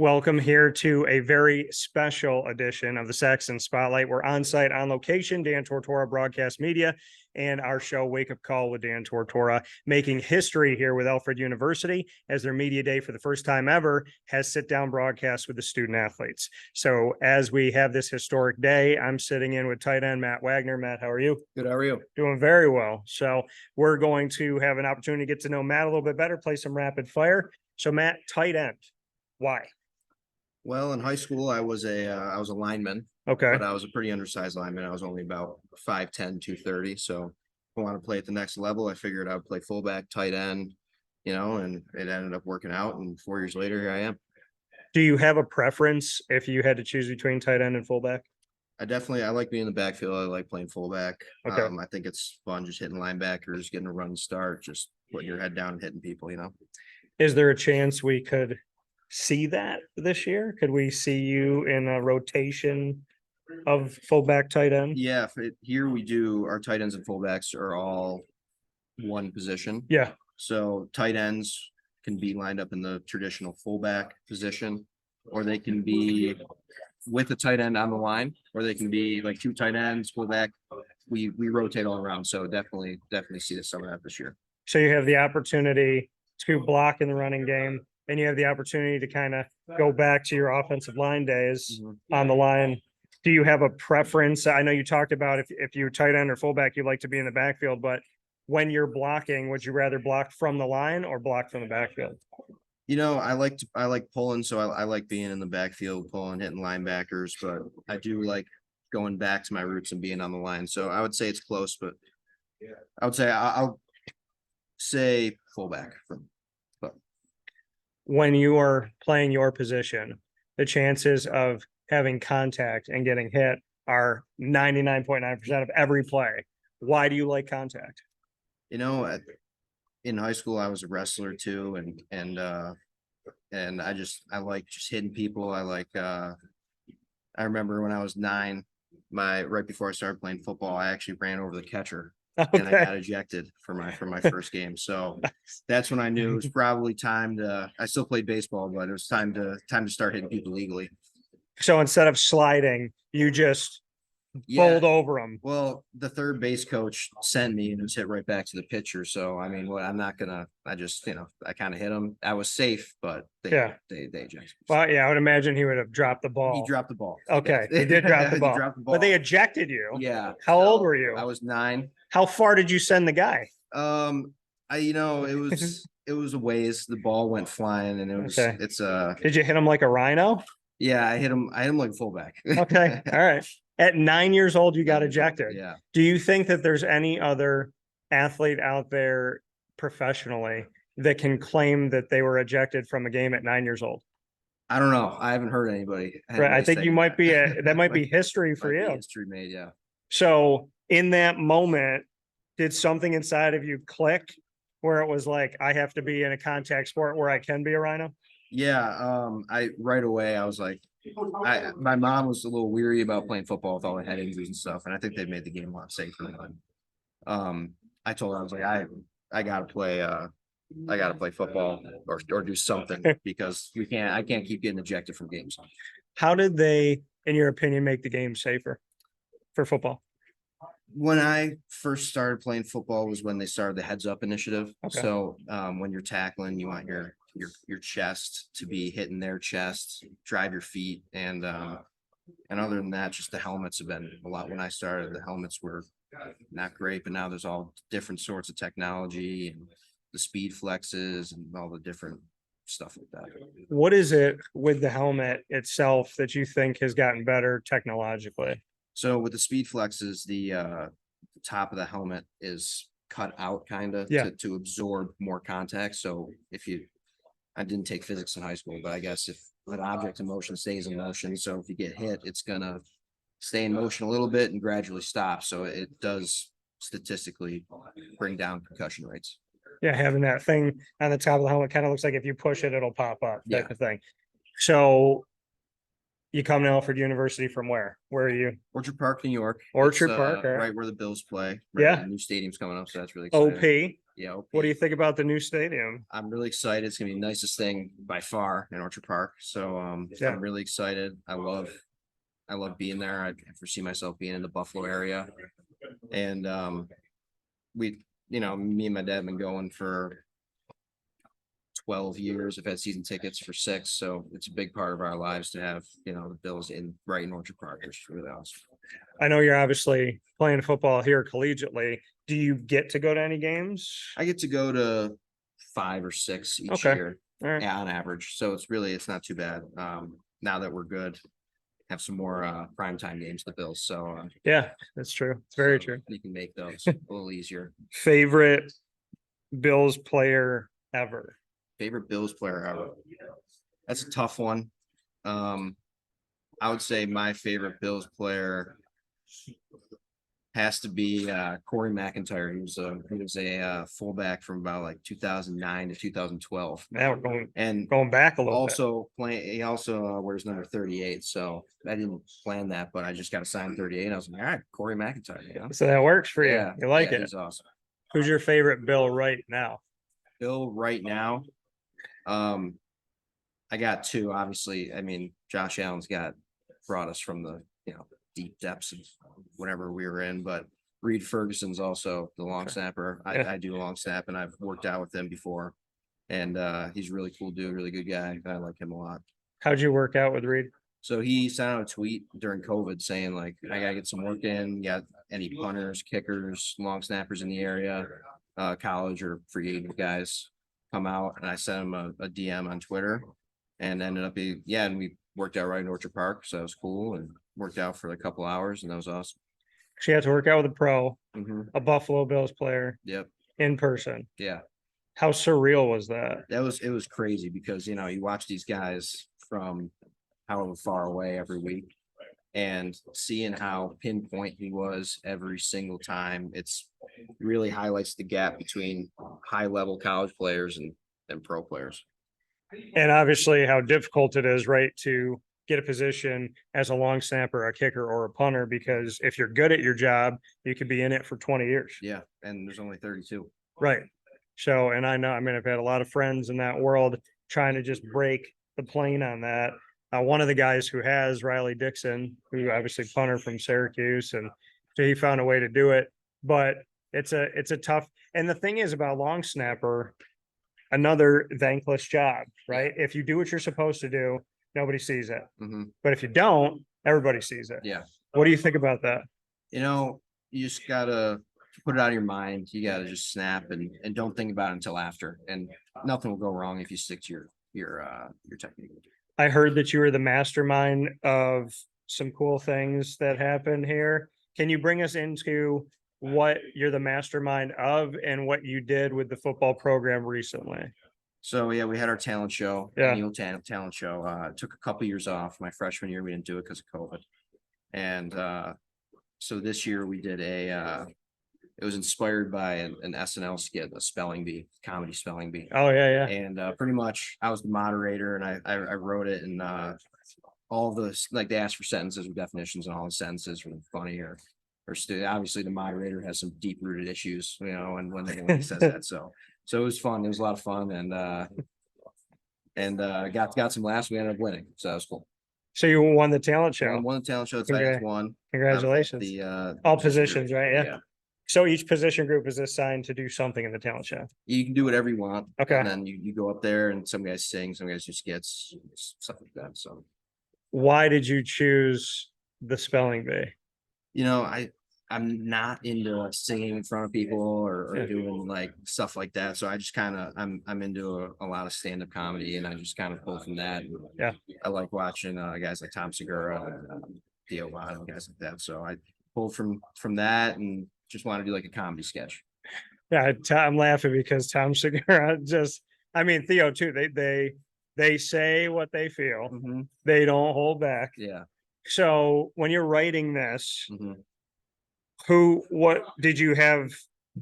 Welcome here to a very special edition of the Saxons Spotlight. We're on site, on location, Dan Tortora Broadcast Media, and our show Wake Up Call with Dan Tortora, making history here with Alfred University as their media day for the first time ever has sit-down broadcasts with the student athletes. So as we have this historic day, I'm sitting in with tight end Matt Wagner. Matt, how are you? Good. How are you? Doing very well. So we're going to have an opportunity to get to know Matt a little bit better, play some rapid fire. So Matt, tight end, why? Well, in high school, I was a lineman, Okay. but I was a pretty undersized lineman. I was only about 5'10", 230. So if I want to play at the next level, I figured I would play fullback, tight end, and it ended up working out. And 4 years later, here I am. Do you have a preference if you had to choose between tight end and fullback? I like being in the backfield. I like playing fullback. Okay. I think it's fun just hitting linebackers, getting a run start, just putting your head down and hitting people, Is there a chance we could see that this year? Could we see you in a rotation of fullback, tight end? Yeah, here we do. Our tight ends and fullbacks are all one position. Yeah. So tight ends can be lined up in the traditional fullback position, or they can be with a tight end on the line, or they can be like two tight ends, fullback. We rotate all around. So definitely see some of that this year. So you have the opportunity to block in the running game, and you have the opportunity to kind of go back to your offensive line days on the line. Do you have a preference? I know you talked about if you're tight end or fullback, you like to be in the backfield, but when you're blocking, would you rather block from the line or block from the backfield? I like pulling, so I like being in the backfield, pulling, hitting linebackers, but I do like going back to my roots and being on the line. So I would say it's close, but I would say I'll say fullback. When you are playing your position, the chances of having contact and getting hit are 99.9% of every play. Why do you like contact? In high school, I was a wrestler too, and I like just hitting people. I remember when I was 9, right before I started playing football, I actually ran over the catcher. Okay. And I got ejected for my first game. So that's when I knew it was probably time to. I still played baseball, but it was time to start hitting people legally. So instead of sliding, you just fold over them. Well, the third base coach sent me and it was hit right back to the pitcher. So I mean, I'm not gonna. I just I kind of hit him. I was safe, but they ejected. Well, yeah, I would imagine he would have dropped the ball. He dropped the ball. Okay, he did drop the ball. He dropped the ball. But they ejected you. Yeah. How old were you? I was 9. How far did you send the guy? It was a ways. The ball went flying, and it was. Okay. Did you hit him like a rhino? Yeah, I hit him like a fullback. Okay, all right. At 9 years old, you got ejected. Yeah. Do you think that there's any other athlete out there professionally that can claim that they were ejected from a game at 9 years old? I don't know. I haven't heard anybody. Right. I think you might be that might be history for you. History made, yeah. So in that moment, did something inside of you click where it was like, I have to be in a contact sport where I can be a rhino? Yeah. Right away I was like, my mom was a little weary about playing football with all the head injuries and stuff, and I think they made the game a lot safer. I told her, I was like, I gotta play football or do something because I can't keep getting ejected from games. How did they, in your opinion, make the game safer for football? When I first started playing football was when they started the heads up initiative. Okay. So when you're tackling, you want your chest to be hitting their chest, drive your feet, and other than that, just the helmets have been a lot. When I started, the helmets were not great, but now there's all different sorts of technology and the speed flexes and all the different stuff like that. What is it with the helmet itself that you think has gotten better technologically? So with the speed flexes, the top of the helmet is cut out kind of to absorb more contact. So I didn't take physics in high school, but I guess if an object in motion stays in motion, so if you get hit, it's gonna stay in motion a little bit and gradually stop. So it does statistically bring down concussion rates. Yeah, having that thing on the top of the helmet kind of looks like if you push it, it'll pop up, type of thing. So you come to Alfred University from where? Where are you? Orchard Park, New York. Orchard Park, right where the Bills play. Yeah. The new stadium's coming up, so that's really exciting. Yeah. What do you think about the new stadium? I'm really excited. It's gonna be the nicest thing by far in Orchard Park. So Yeah. I'm really excited. I love being there. I foresee myself being in the Buffalo area. And we, me and my dad have been going for 12 years. I've had season tickets for 6. So it's a big part of our lives to have, the Bills right in Orchard Park, which is really awesome. I know you're obviously playing football here collegiately. Do you get to go to any games? I get to go to 5 or 6 each year on average. So it's not too bad. Now that we're good, have some more primetime games, the Bills. So yeah, that's true. It's very true. You can make those a little easier. Favorite Bills player ever? Favorite Bills player ever? That's a tough one. I would say my favorite Bills player has to be Corey McIntyre. He was a fullback from about like 2009 to 2012. Now we're going back a little bit. He also wears number 38. So I didn't plan that, but I just got assigned 38. And I was like, all right, Corey McIntyre. So that works for you. Yeah, You like it. He's awesome. Who's your favorite Bill right now? Bill right now. I got 2, obviously. I mean, Josh Allen's brought us from the deep depths of whatever we were in, but Reed Ferguson's also the long snapper. I do long snap, and I've worked out with him before, and he's a really cool dude, really good guy. I like him a lot. How'd you work out with Reed? So he sent out a tweet during COVID saying like, I gotta get some work in. Got any punters, kickers, long snappers in the area, college or free agent guys, come out. And I sent him a DM on Twitter, and ended up and we worked out right in Orchard Park, so that was cool, and worked out for a couple hours, and that was awesome. She had to work out with a pro, a Buffalo Bills player. Yep. In person. Yeah. How surreal was that? It was crazy because you watch these guys from however far away every week, and seeing how pinpoint he was every single time, it's really highlights the gap between high level college players and pro players. And obviously how difficult it is, right, to get a position as a long snapper, a kicker, or a punter, because if you're good at your job, you could be in it for 20 years. Yeah. And there's only 32. Right. So, and I know, I've had a lot of friends in that world trying to just break the plane on that. One of the guys who has, Riley Dixon, who obviously punter from Syracuse, and so he found a way to do it, but it's a tough, and the thing is about long snapper, another thankless job, right? If you do what you're supposed to do, nobody sees it. But if you don't, everybody sees it. Yeah. What do you think about that? You just gotta put it out of your mind. You gotta just snap and don't think about it until after, and nothing will go wrong if you stick to your technique. I heard that you were the mastermind of some cool things that happened here. Can you bring us into what you're the mastermind of and what you did with the football program recently? So yeah, we had our talent show, annual talent show. It took a couple years off. My freshman year, we didn't do it because of COVID. And so this year we did it was inspired by an SNL skit, a spelling bee, comedy spelling bee. Oh yeah. And pretty much I was the moderator, and I wrote it, and all the, like, they asked for sentences with definitions, and all the sentences were funny or obviously the moderator has some deep rooted issues, and when he says that. So it was fun. It was a lot of fun, and got some laughs. We ended up winning, so that was cool. So you won the talent show. Won the talent show. Titans won. Congratulations. All positions, right? Yeah. So each position group is assigned to do something in the talent show. You can do whatever you want. Okay. And then you go up there, and some guys sing, some guys do skits, stuff like that. So why did you choose the spelling bee? I'm not into singing in front of people or doing like stuff like that. So I just I'm into a lot of stand-up comedy, and I just kind of pull from that. Yeah. I like watching guys like Tom Segura and Theo Vaughn, guys like that. So I pulled from that and just want to do like a comedy sketch. Yeah, I'm laughing because Tom Segura Theo too. They say what they feel. They don't hold back. Yeah. So when you're writing this, what did you have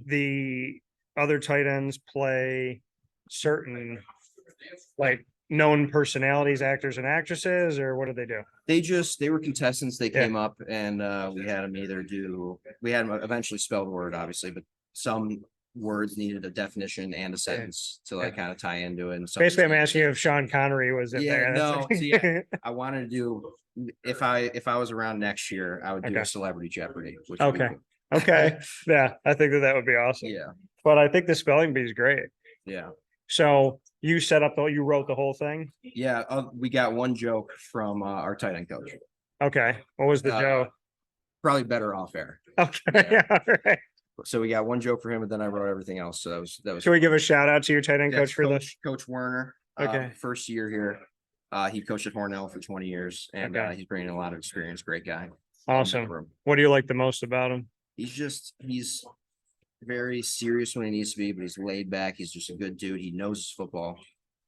the other tight ends play certain like known personalities, actors and actresses, or what did they do? They were contestants. They came up, and we had them eventually spell the word, obviously, but some words needed a definition and a sentence to like kind of tie into it. And Basically, I'm asking you if Sean Connery was in there. No, see, I wanted to do, if I was around next year, I would do a Celebrity Jeopardy. Which would be cool. Okay. Yeah, I think that would be awesome. Yeah. But I think the spelling bee is great. Yeah. So you you wrote the whole thing? Yeah. We got one joke from our tight end coach. Okay. What was the joke? Probably better off air. Okay. Yeah. All right. So we got one joke for him, and then I wrote everything else. So that was. Should we give a shout out to your tight end coach for this? Coach Werner. Okay. First year here. He coached at Hornell for 20 years, and he's bringing a lot of experience. Great guy. Awesome. What do you like the most about him? He's very serious when he needs to be, but he's laid back. He's just a good dude. He knows his football,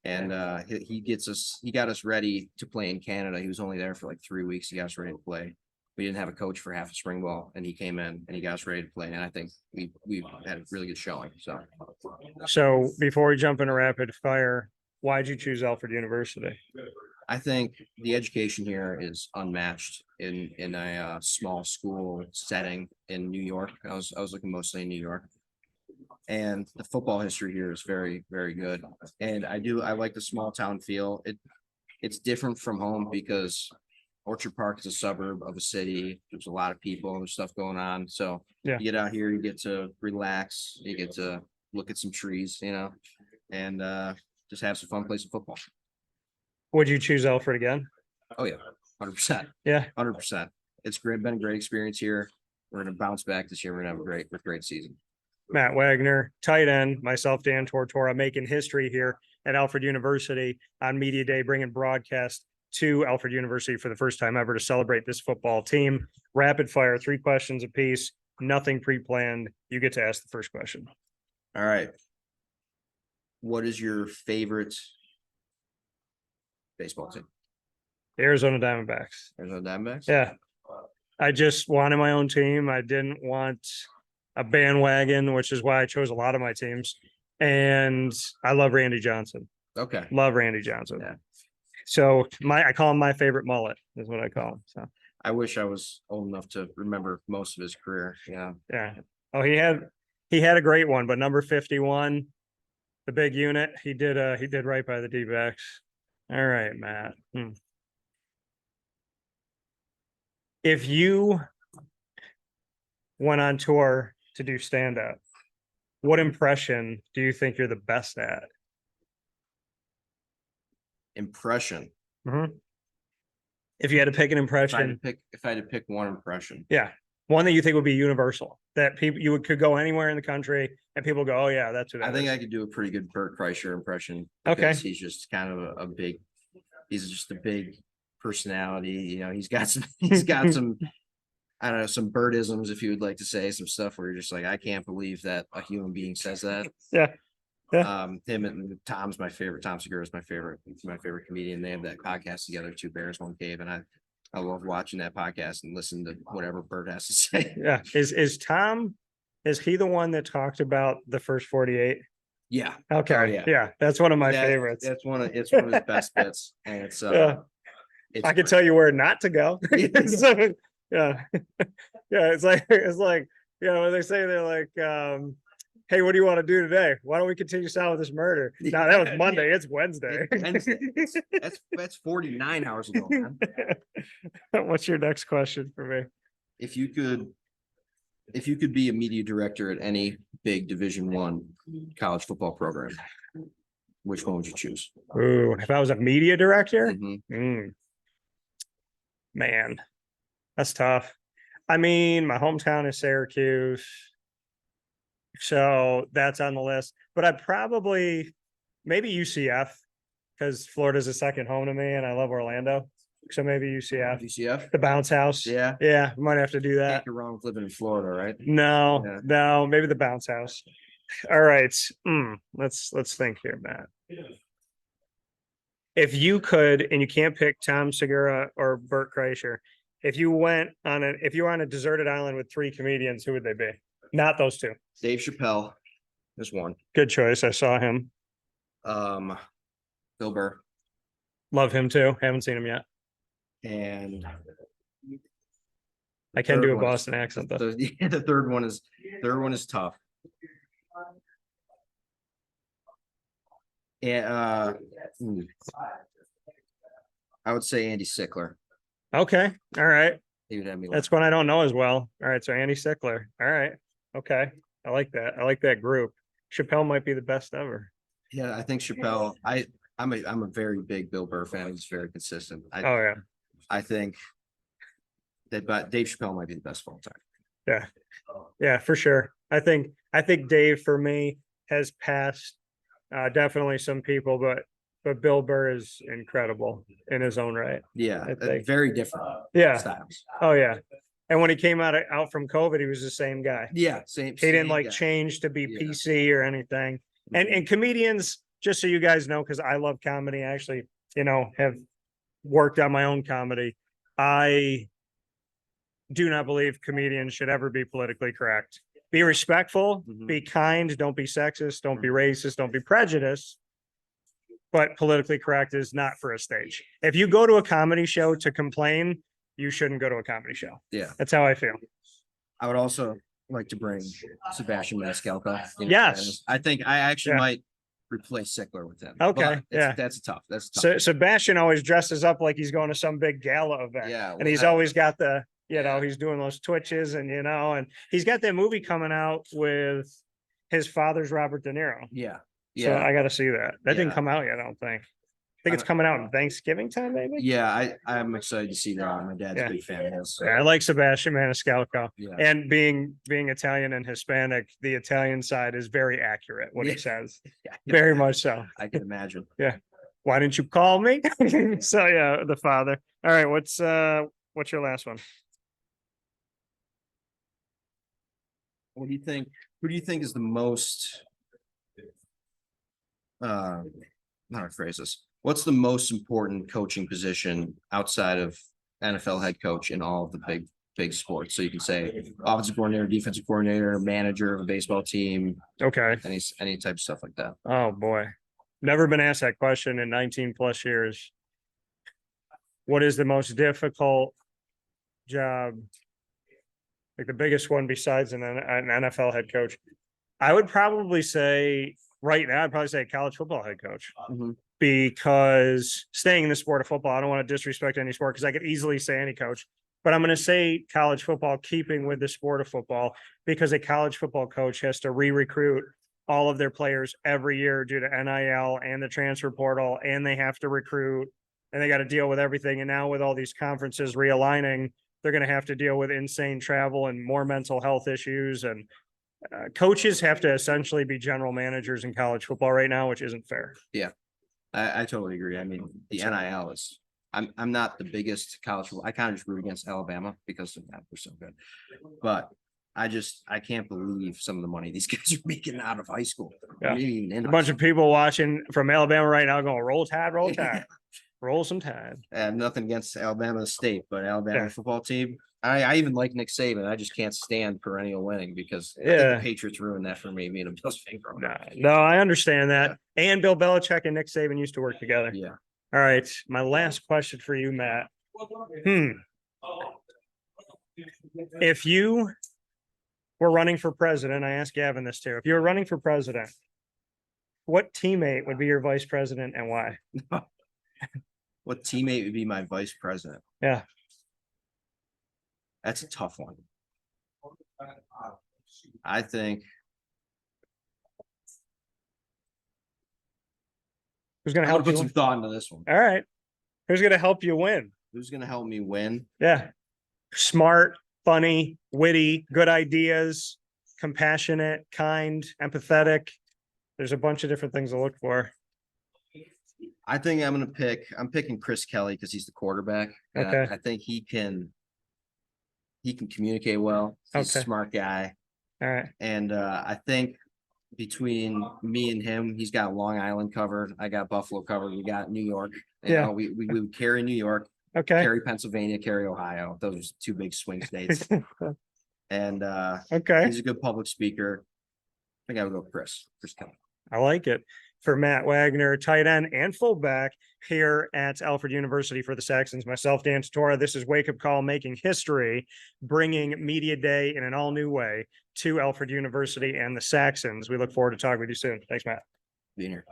and he got us ready to play in Canada. He was only there for like 3 weeks. He got us ready to play. We didn't have a coach for half a spring ball, and he came in and he got us ready to play. And I think we had a really good showing. So before we jump into rapid fire, why'd you choose Alfred University? I think the education here is unmatched in a small school setting in New York. I was looking mostly in New York, and the football history here is very, very good. And I like the small town feel. It's different from home because Orchard Park is a suburb of a city. There's a lot of people, there's stuff going on. So you get out here, you get to relax, you get to look at some trees, and just have some fun, play some football. Would you choose Alfred again? Oh yeah, 100%. Yeah, 100%. It's been a great experience here. We're gonna bounce back this year. We're gonna have a great season. Matt Wagner, tight end, myself, Dan Tortora, making history here at Alfred University on Media Day, bringing broadcast to Alfred University for the first time ever to celebrate this football team. Rapid fire, 3 questions apiece, nothing pre-planned. You get to ask the first question. All right. What is your favorite baseball team? The Arizona Diamondbacks. Arizona Diamondbacks? Yeah. I just wanted my own team. I didn't want a bandwagon, which is why I chose a lot of my teams. And I love Randy Johnson. Okay. Love Randy Johnson. Yeah. So I call him my favorite mullet is what I call him. So I wish I was old enough to remember most of his career. Yeah. Yeah. Oh, he had a great one, but number 51, the big unit, he did right by the D-backs. All right, Matt. If you went on tour to do stand-up, what impression do you think you're the best at? Impression. Mm-hmm. If you had to pick an impression, if I had to pick one impression, one that you think would be universal, that people could go anywhere in the country and people go, oh yeah, that's what I think I could do a pretty good Bert Kreischer impression. Okay, he's just kind of he's just a big personality. He's got some I don't know, some Bertisms, if you would like to say, some stuff where you're just like, I can't believe that a human being says that. Yeah. Him and Tom's my favorite. Tom Segura is my favorite comedian. They have that podcast together, Two Bears, One Cave, and I love watching that podcast and listen to whatever Bert has to say. Yeah. Is he the one that talked about the first 48? Yeah. Okay. Oh, yeah. Yeah. That's one of my favorites. It's one of his best bits. And it's I can tell you where not to go. So, yeah. Yeah. It's like, when they say they're like, hey, what do you want to do today? Why don't we continue on with this murder? No, that was Monday. It's Wednesday. That's 49 hours ago, man. What's your next question for me? If you could be a media director at any big Division I college football program, which one would you choose? Ooh, if I was a media director, Mm-hmm. Man, that's tough. I mean, my hometown is Syracuse, so that's on the list. But I'd probably maybe UCF because Florida's a second home to me, and I love Orlando. So maybe UCF, the bounce house. Yeah, might have to do that. Can't go wrong with living in Florida, right? No, maybe the bounce house. All right, let's think here, Matt. If you could, and you can't pick Tom Segura or Bert Kreischer, if you were on a deserted island with 3 comedians, who would they be? Not those 2. Dave Chappelle is one. Good choice. I saw him. Bill Burr. Love him too. Haven't seen him yet. And I can do a Boston accent though. The third one is tough. Yeah, I would say Andy Sickler. Okay. All right. He would have me. That's one I don't know as well. All right. So Andy Sickler. All right. Okay. I like that. I like that group. Chappelle might be the best ever. Yeah, I think Chappelle. I'm a very big Bill Burr fan. He's very consistent. Oh yeah. I think but Dave Chappelle might be the best of all time. Yeah. Yeah, for sure. I think Dave for me has passed definitely some people, but Bill Burr is incredible in his own right. Yeah, very different. Yeah. Styles. Oh yeah. And when he came out from COVID, he was the same guy. Yeah, same. He didn't like change to be PC or anything. And comedians, just so you guys know, because I love comedy, I actually, have worked on my own comedy. I do not believe comedians should ever be politically correct. Be respectful, be kind, don't be sexist, don't be racist, don't be prejudiced. But politically correct is not for a stage. If you go to a comedy show to complain, you shouldn't go to a comedy show. Yeah. That's how I feel. I would also like to bring Sebastian Maniscalco. Yes. I think I actually might replace Sickler with him. Okay. That's tough. So Sebastian always dresses up like he's going to some big gala event. Yeah. And he's always got the, he's doing those twitches and, and he's got that movie coming out with his father's Robert De Niro. Yeah. So I got to see that. That didn't come out yet, I don't think. I think it's coming out in Thanksgiving time, maybe. Yeah, I'm excited to see that. My dad's a big fan of this. So. Yeah, I like Sebastian Maniscalco. Yeah. And being Italian and Hispanic, the Italian side is very accurate, what he says. Yeah. Very much so. I can imagine. Yeah. Why didn't you call me? So yeah, the father. All right, what's your last one? What do you think? Who do you think is the most how do I phrase this? What's the most important coaching position outside of NFL head coach in all of the big sports? So you can say offensive coordinator, defensive coordinator, manager of a baseball team. Okay. Any type of stuff like that. Oh boy. Never been asked that question in 19 plus years. What is the most difficult job? Like the biggest one besides an NFL head coach? I would probably say right now, I'd probably say college football head coach. Because staying in the sport of football, I don't want to disrespect any sport because I could easily say any coach, but I'm going to say college football, keeping with the sport of football, because a college football coach has to re-recruit all of their players every year due to NIL and the transfer portal, and they have to recruit and they got to deal with everything. And now with all these conferences realigning, they're going to have to deal with insane travel and more mental health issues. And coaches have to essentially be general managers in college football right now, which isn't fair. Yeah. I totally agree. I mean, the NIL is. I'm not the biggest college football. I kind of just root against Alabama because of that. They're so good, but I can't believe some of the money these guys are making out of high school. Yeah. A bunch of people watching from Alabama right now going, roll tide, roll tide, roll some tide. I have nothing against Alabama State, but Alabama football team. I even like Nick Saban. I just can't stand perennial winning because I think the Patriots ruined that for me. Me and a Bills fan growing up. No, I understand that. Yeah. And Bill Belichick and Nick Saban used to work together. Yeah. All right. My last question for you, Matt. If you were running for president, I asked Gavin this too. If you were running for president, what teammate would be your vice president and why? What teammate would be my vice president? Yeah. That's a tough one. I think. Who's going to help you put some thought into this one? All right. Who's going to help you win? Who's going to help me win? Yeah. Smart, funny, witty, good ideas, compassionate, kind, empathetic. There's a bunch of different things to look for. I think I'm picking Chris Kelly because he's the quarterback. Okay. I think he can communicate well. He's a smart guy. All right. And I think between me and him, he's got Long Island covered. I got Buffalo covered. We got New York. You know, we would carry New York. Okay. Carry Pennsylvania, carry Ohio. Those are two big swing states. And he's a good public speaker. I think I would go with Chris Kelly. I like it. for Matt Wagner, tight end and fullback here at Alfred University for the Saxons. Myself, Dan Tortora. This is Wake Up Call, making history, bringing Media Day in an all new way to Alfred University and the Saxons. We look forward to talking with you soon. Thanks, Matt. Being here.